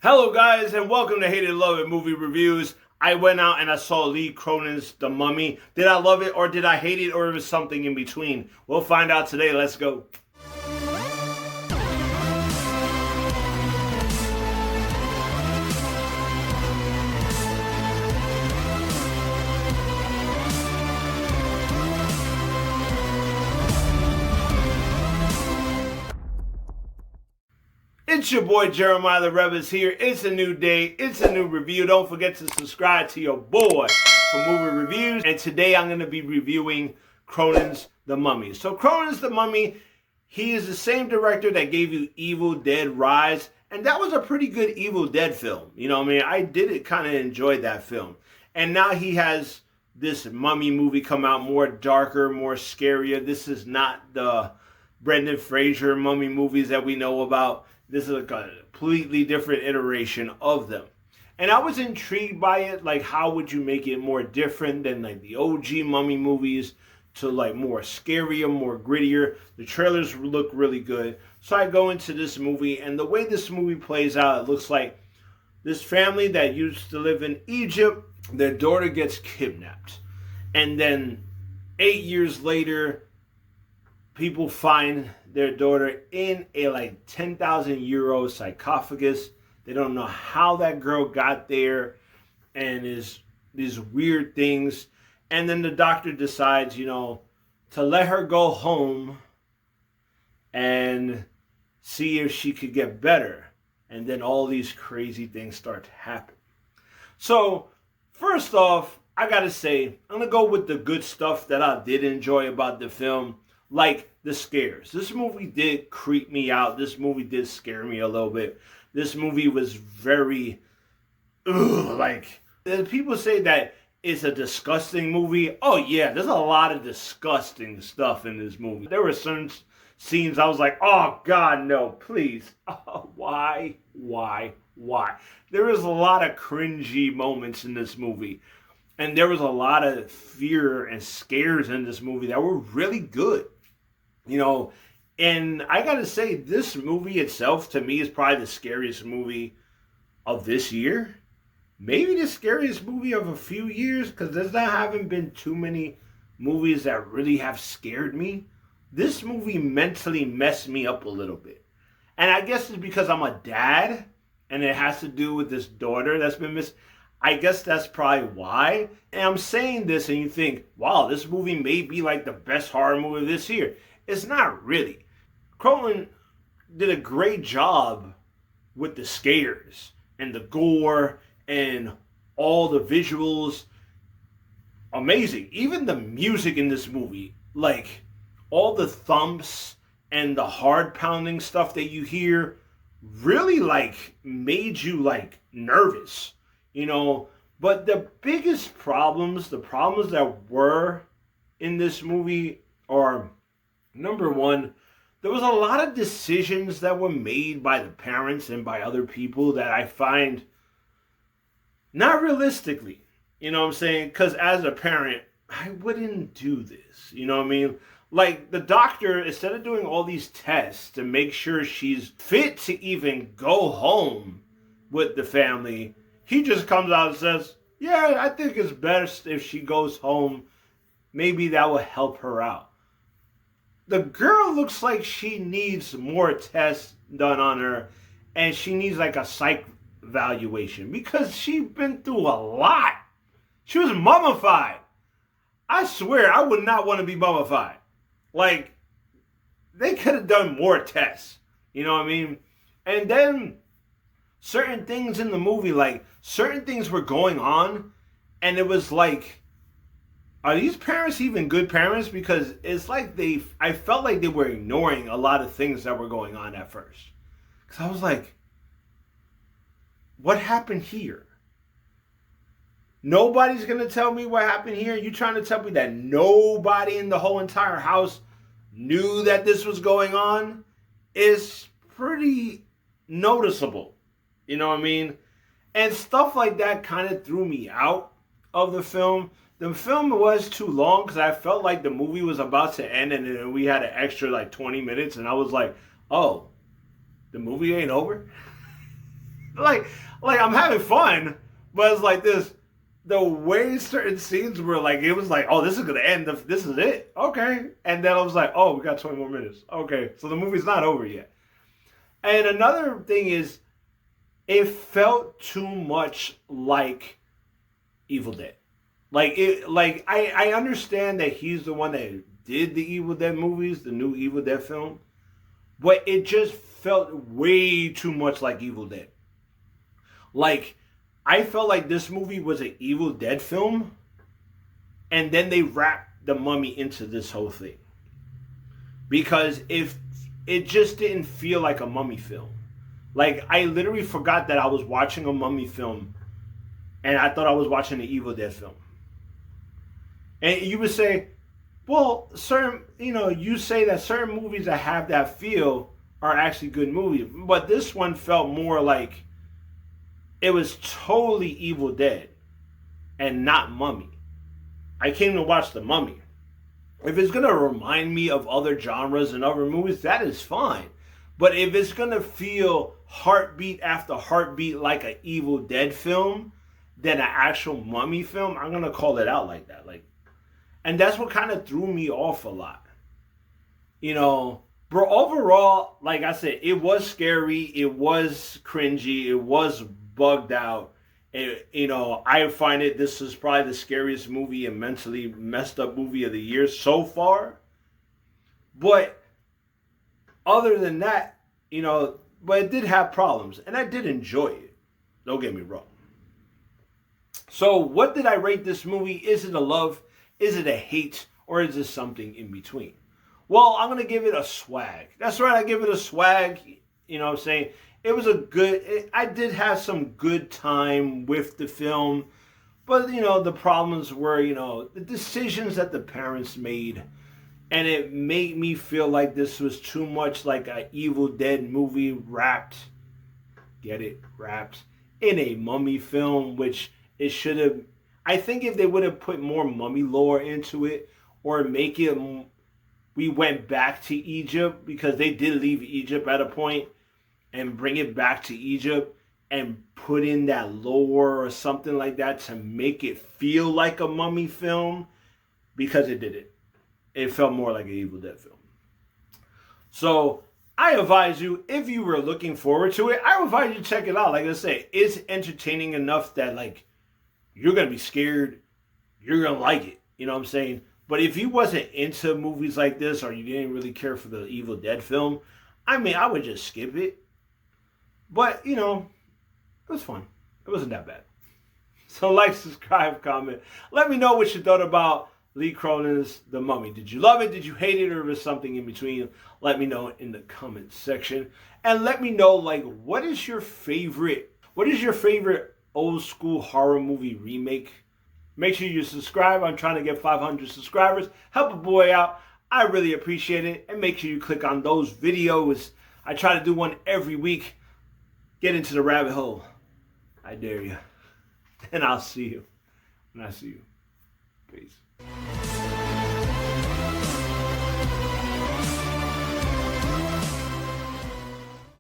Hello guys and welcome to Hate It Love It Movie Reviews. I went out and I saw Lee Cronin's The Mummy. Did I love it or did I hate it or it was something in between? We'll find out today. Let's go. It's your boy Jeremiah The Revelous here. It's a new day. It's a new review. Don't forget to subscribe to your boy for movie reviews. And today I'm going to be reviewing Cronin's The Mummy. So Cronin's The Mummy, he is the same director that gave you Evil Dead Rise. And that was a pretty good Evil Dead film. You know what I mean? I did kind of enjoy that film. And now he has this Mummy movie come out, more darker, more scarier. This is not the Brendan Fraser Mummy movies that we know about. This is like a completely different iteration of them. And I was intrigued by it. Like, how would you make it more different than like the OG Mummy movies to like more scarier, more grittier? The trailers look really good. So I go into this movie, and the way this movie plays out, it looks like this family that used to live in Egypt, their daughter gets kidnapped. And then 8 years later, people find their daughter in a like 10,000 euro sarcophagus. They don't know how that girl got there, and is these weird things. And then the doctor decides, to let her go home and see if she could get better. And then all these crazy things start to happen. So first off, I gotta say, I'm gonna go with the good stuff that I did enjoy about the film. Like the scares. This movie did creep me out. This movie did scare me a little bit. This movie was very, people say that it's a disgusting movie. Oh yeah, there's a lot of disgusting stuff in this movie. There were certain scenes I was like, oh God, no, please. Oh, why? There was a lot of cringy moments in this movie. And there was a lot of fear and scares in this movie that were really good. And I gotta say, this movie itself, to me, is probably the scariest movie of this year. Maybe the scariest movie of a few years, because haven't been too many movies that really have scared me. This movie mentally messed me up a little bit. And I guess it's because I'm a dad, and it has to do with this daughter that's been missed. I guess that's probably why. And I'm saying this, and you think, wow, this movie may be like the best horror movie of this year. It's not really. Cronin did a great job with the scares and the gore and all the visuals. Amazing. Even the music in this movie, like all the thumps and the hard pounding stuff that you hear, really like made you like nervous. But the biggest problems, the problems that were in this movie are, number one, there was a lot of decisions that were made by the parents and by other people that I find not realistically. You know what I'm saying? Because as a parent, I wouldn't do this. You know what I mean? Like the doctor, instead of doing all these tests to make sure she's fit to even go home with the family, he just comes out and says, yeah, I think it's best if she goes home. Maybe that will help her out. The girl looks like she needs more tests done on her, and she needs like a psych evaluation because she's been through a lot. She was mummified. I swear, I would not want to be mummified. Like, they could have done more tests. You know what I mean? And then certain things in the movie, like certain things were going on, and it was like, are these parents even good parents? Because it's like I felt like they were ignoring a lot of things that were going on at first. Because I was like, what happened here? Nobody's going to tell me what happened here? You trying to tell me that nobody in the whole entire house knew that this was going on? It's pretty noticeable. You know what I mean? And stuff like that kind of threw me out of the film. The film was too long because I felt like the movie was about to end and then we had an extra like 20 minutes and I was like, oh, the movie ain't over? like I'm having fun, but it's like this. The way certain scenes were like, it was like, oh, this is gonna end. This is it, okay. And then I was like, oh, we got 20 more minutes, okay. So the movie's not over yet. And another thing is, it felt too much like Evil Dead. I understand that he's the one that did the Evil Dead movies, the new Evil Dead film, but it just felt way too much like Evil Dead. Like, I felt like this movie was an Evil Dead film, and then they wrapped the Mummy into this whole thing. Because if it just didn't feel like a Mummy film. Like, I literally forgot that I was watching a Mummy film, and I thought I was watching an Evil Dead film. And you would say, well, you say that certain movies that have that feel are actually good movies. But this one felt more like it was totally Evil Dead and not Mummy. I came to watch The Mummy. If it's going to remind me of other genres and other movies, that is fine. But if it's going to feel heartbeat after heartbeat like an Evil Dead film than an actual Mummy film, I'm going to call it out like that. And that's what kind of threw me off a lot. But overall, like I said, it was scary. It was cringy. It was bugged out. I find this is probably the scariest movie and mentally messed up movie of the year so far. But other than that, but it did have problems, and I did enjoy it. Don't get me wrong. So what did I rate this movie? Is it a love? Is it a hate? Or is it something in between? Well, I'm going to give it a swag. That's right, I give it a swag. You know what I'm saying? It was I did have some good time with the film. But, the problems were, the decisions that the parents made. And it made me feel like this was too much like an Evil Dead movie wrapped in a Mummy film, which it should have. I think if they would have put more Mummy lore into it, or make it, we went back to Egypt, because they did leave Egypt at a point, and bring it back to Egypt and put in that lore or something like that to make it feel like a Mummy film, because it didn't. It felt more like an Evil Dead film. So I advise you, if you were looking forward to it, I advise you to check it out. Like I say, it's entertaining enough that you're going to be scared. You're going to like it. You know what I'm saying? But if you wasn't into movies like this, or you didn't really care for the Evil Dead film, I would just skip it. But, it was fun. It wasn't that bad. So like, subscribe, comment. Let me know what you thought about Lee Cronin's The Mummy. Did you love it? Did you hate it? Or was something in between? Let me know in the comment section. And let me know, what is your favorite old school horror movie remake? Make sure you subscribe. I'm trying to get 500 subscribers. Help a boy out. I really appreciate it. And make sure you click on those videos. I try to do one every week. Get into the rabbit hole. I dare you. And I'll see you when I see you. Peace.